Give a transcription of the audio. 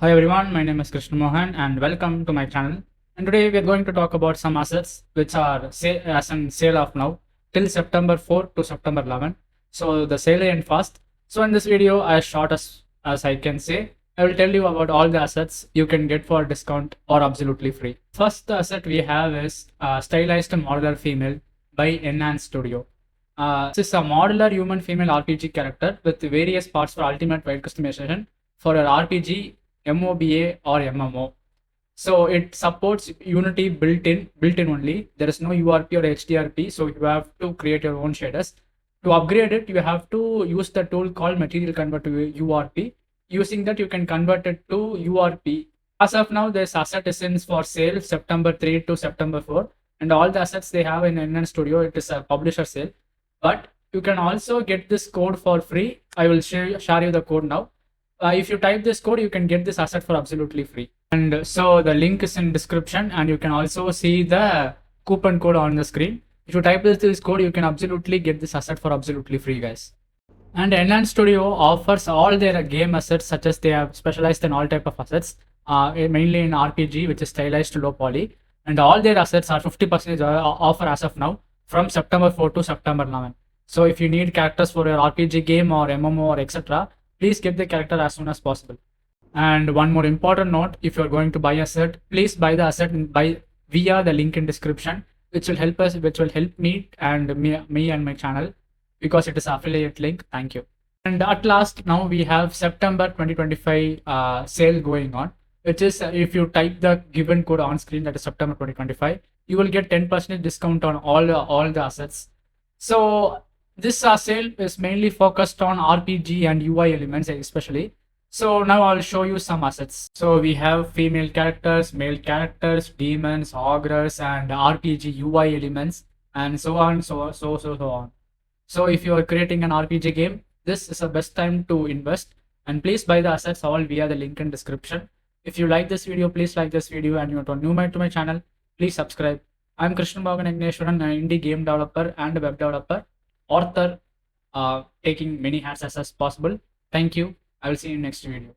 Hi everyone, my name is Krishnamohan and welcome to my channel. And today we are going to talk about some assets which are as in sale of now till September 4 to September 11. So the sale end fast. So in this video, as short as I can say, I will tell you about all the assets you can get for discount or absolutely free. First asset we have is stylized modular female by Enhance Studio. This is a modular human female RPG character with various parts for ultimate wide customization for your RPG, MOBA or MMO. So it supports Unity built-in only. There is no URP or HDRP, so you have to create your own shaders. To upgrade it, you have to use the tool called Material Convert to URP. Using that, you can convert it to URP. As of now, this asset is in for sale September 3 to September 4, and all the assets they have in NN Studio, it is a publisher sale. But you can also get this code for free. I will share you the code now. If you type this code, you can get this asset for absolutely free. And so the link is in description, and you can also see the coupon code on the screen. If you type this code, you can absolutely get this asset for absolutely free, guys. And Enhance Studio offers all their game assets, such as they have specialized in all type of assets, mainly in RPG, which is stylized to low poly. And all their assets are 50% offer as of now from September 4 to September 11. So if you need characters for your RPG game or MMO or etc., please get the character as soon as possible. And one more important note, if you're going to buy a set, please buy the asset via the link in description, which will help me and my channel, because it is affiliate link. Thank you. And at last, now we have September 2025 sale going on, which is if you type the given code on screen, that is September 2025, you will get 10% discount on all the assets. So this sale is mainly focused on RPG and UI elements especially. So now I'll show you some assets. So we have female characters, male characters, demons, ogres, and RPG UI elements, and so on, so on. So if you are creating an RPG game, this is the best time to invest. And please buy the assets all via the link in description. If you like this video, please like this video, and you're new to my channel, please subscribe. I'm Krishnamohan Yagneswaran, an indie game developer and web developer, author, taking many hats as possible. Thank you. I will see you in next video.